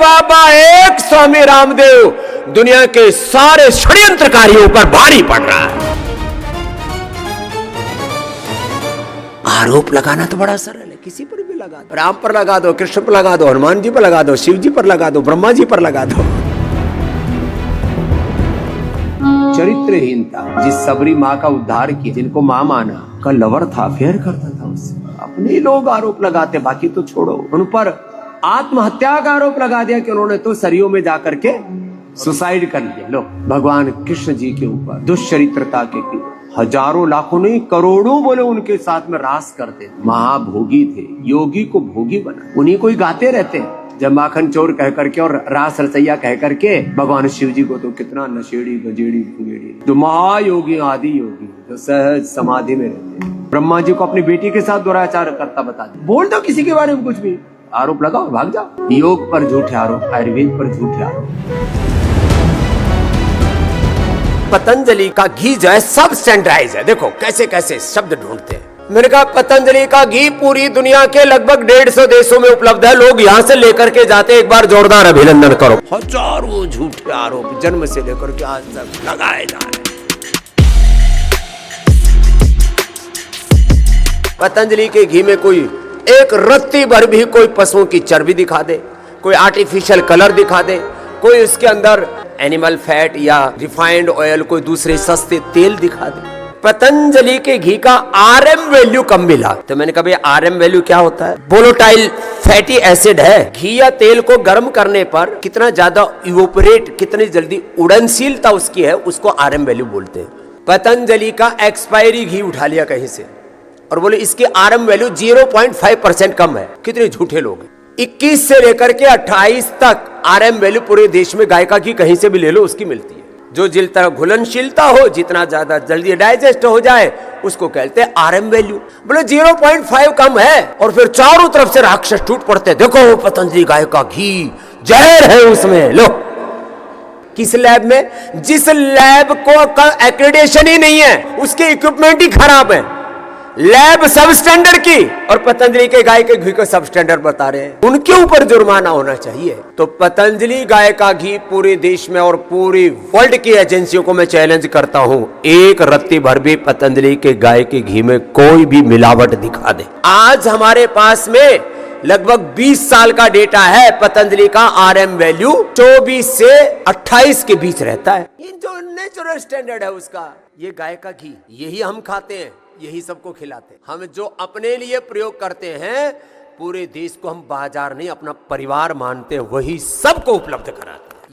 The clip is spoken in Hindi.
बाबा एक स्वामी रामदेव दुनिया के सारे षड्यंत्रकारियों पर भारी पड़ रहा है। आरोप लगाना तो बड़ा सरल है, किसी पर भी लगा दो, राम पर लगा दो, कृष्ण पर लगा दो, हनुमान जी पर लगा दो, शिव जी पर लगा दो, ब्रह्मा जी पर लगा दो। चरित्रहीनता, जिस सबरी माँ का उद्धार किया, जिनको माँ माना, का लवर था, फेयर करता था उससे, अपने लोग आरोप लगाते, बाकी तो छोड़ो। उन पर आत्महत्या का आरोप लगा दिया कि उन्होंने तो सरयू में जाकर के सुसाइड कर लिया। लो, भगवान कृष्ण जी के ऊपर दुष्चरित्रता के हजारों लाखों नहीं करोड़ों बोले उनके साथ में रास करते, महाभोगी थे, योगी को भोगी बना, उन्हीं को ही गाते रहते हैं। जब माखन चोर कह करके और रास रसैया कह करके भगवान शिव जी को तो कितना नशेड़ी गजेड़ी भुगेड़ी, जो महायोगी आदि योगी जो सहज समाधि में रहते हैं, ब्रह्मा जी को अपनी बेटी के साथ दुराचार करता बता दे, बोल दो किसी के बारे में कुछ भी, आरोप लगाओ भाग जाओ। योग पर झूठे आरोप, आयुर्वेद पर झूठे आरोप। पतंजलि का घी जो है सब स्टैंडर्डाइज है, देखो कैसे कैसे शब्द ढूंढते हैं। मैंने कहा पतंजलि का घी पूरी दुनिया के लगभग 150 देशों में उपलब्ध है, लोग यहां से लेकर के जाते, एक बार जोरदार अभिनंदन करो। हजारों झूठे आरोप जन्म से लेकर के आज तक लगाए जा रहे हैं। पतंजलि के घी में कोई एक रत्ती भर भी कोई पशुओं की चर्बी दिखा दे, कोई आर्टिफिशियल कलर दिखा दे, कोई उसके अंदर एनिमल फैट या रिफाइंड ऑयल, कोई दूसरे सस्ते तेल दिखा दे। पतंजलि के घी का आरएम वैल्यू कम मिला, तो मैंने कहा भाई आरएम वैल्यू क्या होता है? वोलेटाइल फैटी एसिड है। घी या तेल को गर्म करने पर कितना ज्यादा इवोपरेट, कितनी जल्दी उड़नशीलता उसकी है, उसको आरएम वैल्यू बोलते हैं। पतंजलि का एक्सपायरी घी उठा लिया कहीं से और बोले इसकी आरएम वैल्यू 0.5% कम है। कितने झूठे लोग हैं। 21 से लेकर के 28 तक आरएम वैल्यू पूरे देश में गाय का घी कहीं से भी ले लो उसकी मिलती है। जो जितना घुलनशीलता हो, जितना ज्यादा जल्दी डाइजेस्ट हो जाए, उसको कहते हैं आरएम वैल्यू। बोले 0.5 कम है और फिर चारों तरफ से राक्षस टूट पड़ते, देखो पतंजलि गाय का घी जहर है उसमें। लो, किस लैब में? जिस लैब को एक्रेडिटेशन ही नहीं है, उसके इक्विपमेंट ही खराब है, लैब सब स्टैंडर्ड की, और पतंजलि के गाय के घी को सब स्टैंडर्ड बता रहे हैं, उनके ऊपर जुर्माना होना चाहिए। तो पतंजलि गाय का घी पूरे देश में और पूरी वर्ल्ड की एजेंसियों को मैं चैलेंज करता हूं, एक रत्ती भर भी पतंजलि के गाय के घी में कोई भी मिलावट दिखा दे। आज हमारे पास में लगभग 20 साल का डेटा है, पतंजलि का आरएम वैल्यू 24 से 28 के बीच रहता है। ये जो नेचुरल स्टैंडर्ड है उसका, ये गाय का घी, यही हम खाते हैं, यही सबको खिलाते हैं। हम जो अपने लिए प्रयोग करते हैं, पूरे देश को हम बाजार नहीं अपना परिवार मानते हैं, वही सबको उपलब्ध कराते हैं।